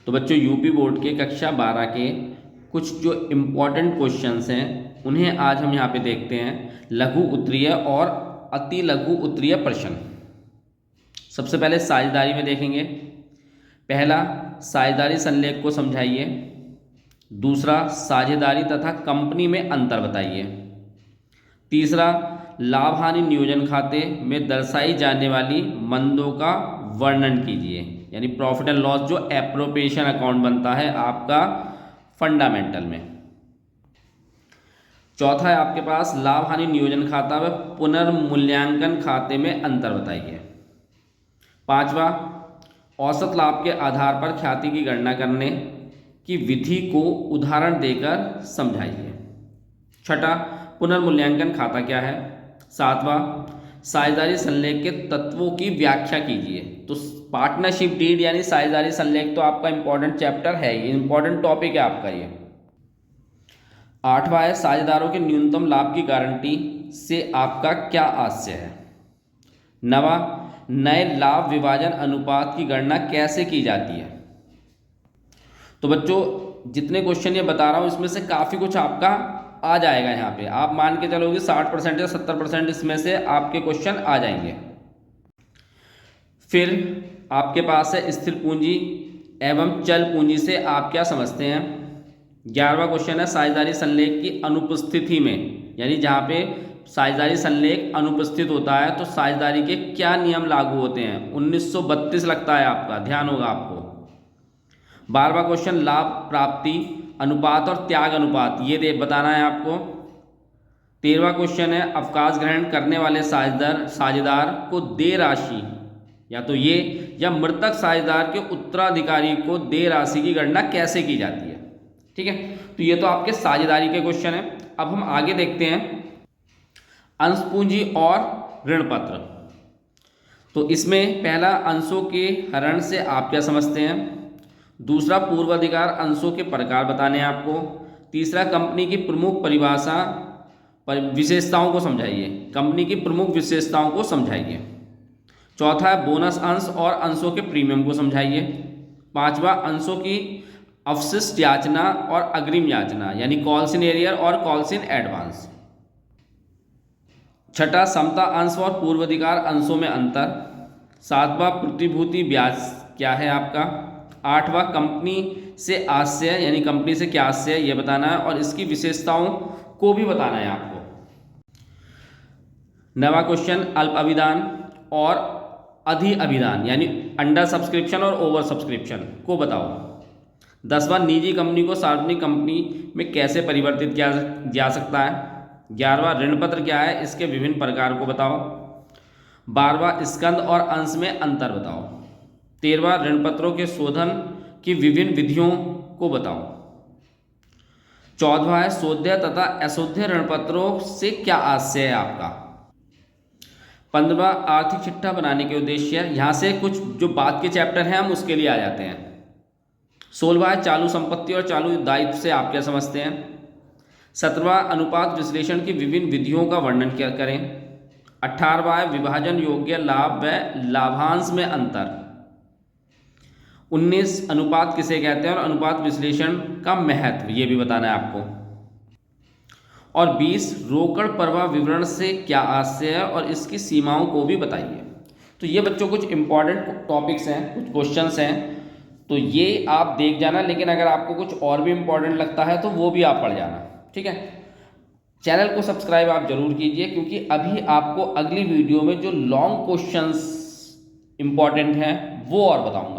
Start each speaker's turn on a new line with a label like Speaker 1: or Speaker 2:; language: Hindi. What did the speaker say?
Speaker 1: तो बच्चों यूपी बोर्ड के कक्षा 12 के कुछ जो इम्पोर्टेंट क्वेश्चंस हैं उन्हें आज हम यहाँ पे देखते हैं। लघु उत्तरीय और अति लघु उत्तरीय प्रश्न। सबसे पहले साझेदारी में देखेंगे। पहला, साझेदारी संलेख को समझाइए। दूसरा, साझेदारी तथा कंपनी में अंतर बताइए। तीसरा, लाभ हानि नियोजन खाते में दर्शाई जाने वाली मंदों का वर्णन कीजिए, यानी प्रॉफिट एंड लॉस जो एप्रोप्रिएशन अकाउंट बनता है आपका फंडामेंटल में। चौथा है आपके पास लाभ हानि नियोजन खाता व पुनर्मूल्यांकन खाते में अंतर बताइए। पांचवा, औसत लाभ के आधार पर ख्याति की गणना करने की विधि को उदाहरण देकर समझाइए। छठा, पुनर्मूल्यांकन खाता क्या है। सातवां, साझेदारी संलेख के तत्वों की व्याख्या कीजिए। तो पार्टनरशिप डीड यानी साझेदारी संलेख तो आपका इंपॉर्टेंट चैप्टर है, ये इंपॉर्टेंट टॉपिक है आपका ये। आठवां है साझेदारों के न्यूनतम लाभ की गारंटी से आपका क्या आशय है। नवा, नए लाभ विभाजन अनुपात की गणना कैसे की जाती है। तो बच्चों जितने क्वेश्चन ये बता रहा हूँ इसमें से काफ़ी कुछ आपका आ जाएगा। यहाँ पे आप मान के चलोगे 60% या 70% इसमें से आपके क्वेश्चन आ जाएंगे। फिर आपके पास है स्थिर पूंजी एवं चल पूंजी से आप क्या समझते हैं। 11वां क्वेश्चन है साझेदारी संलेख की अनुपस्थिति में, यानी जहाँ पे साझेदारी संलेख अनुपस्थित होता है तो साझेदारी के क्या नियम लागू होते हैं। 1932 लगता है आपका, ध्यान होगा आपको। 12वां क्वेश्चन लाभ प्राप्ति अनुपात और त्याग अनुपात ये बताना है आपको। 13वां क्वेश्चन है अवकाश ग्रहण करने वाले साझेदार को देय राशि या तो ये या मृतक साझेदार के उत्तराधिकारी को देय राशि की गणना कैसे की जाती है। ठीक है, तो ये तो आपके साझेदारी के क्वेश्चन है। अब हम आगे देखते हैं अंश पूंजी और ऋण पत्र। तो इसमें पहला अंशों के हरण से आप क्या समझते हैं। दूसरा, पूर्वाधिकार अंशों के प्रकार बताने हैं आपको। तीसरा, कंपनी की प्रमुख परिभाषा विशेषताओं को समझाइए, कंपनी की प्रमुख विशेषताओं को समझाइए। चौथा, बोनस अंश और अंशों के प्रीमियम को समझाइए। पांचवा, अंशों की अवशिष्ट याचना और अग्रिम याचना यानी कॉल्स इन एरियर और कॉल्स इन एडवांस। छठा, समता अंश और पूर्वाधिकार अंशों में अंतर। सातवां, प्रतिभूति ब्याज क्या है आपका। आठवां, कंपनी से आशय यानी कंपनी से क्या आशय है ये बताना है और इसकी विशेषताओं को भी बताना है आपको। 9वां क्वेश्चन अल्प अभिदान और अधि अभिदान यानी अंडर सब्सक्रिप्शन और ओवर सब्सक्रिप्शन को बताओ। 10वां, निजी कंपनी को सार्वजनिक कंपनी में कैसे परिवर्तित किया जा सकता है। 11वां, ऋण पत्र क्या है, इसके विभिन्न प्रकार को बताओ। 12वां, स्कंद और अंश में अंतर बताओ। 13वां, ऋण पत्रों के शोधन की विभिन्न विधियों को बताओ। 14वां है शोध्य तथा अशोध्य ऋण पत्रों से क्या आशय है आपका। 15वां, आर्थिक चिट्ठा बनाने के उद्देश्य। यहाँ से कुछ जो बाद के चैप्टर हैं हम उसके लिए आ जाते हैं। 16वां है चालू संपत्ति और चालू दायित्व से आप क्या समझते हैं। 17वां, अनुपात विश्लेषण की विभिन्न विधियों का वर्णन क्या करें। 18वां है विभाजन योग्य लाभ व लाभांश में अंतर। 19, अनुपात किसे कहते हैं और अनुपात विश्लेषण का महत्व ये भी बताना है आपको। और 20, रोकड़ प्रवाह विवरण से क्या आशय है और इसकी सीमाओं को भी बताइए। तो ये बच्चों कुछ इंपॉर्टेंट टॉपिक्स हैं, कुछ क्वेश्चंस हैं, तो ये आप देख जाना। लेकिन अगर आपको कुछ और भी इंपॉर्टेंट लगता है तो वो भी आप पढ़ जाना। ठीक है, चैनल को सब्सक्राइब आप जरूर कीजिए क्योंकि अभी आपको अगली वीडियो में जो लॉन्ग क्वेश्चंस इंपॉर्टेंट हैं वो और बताऊंगा।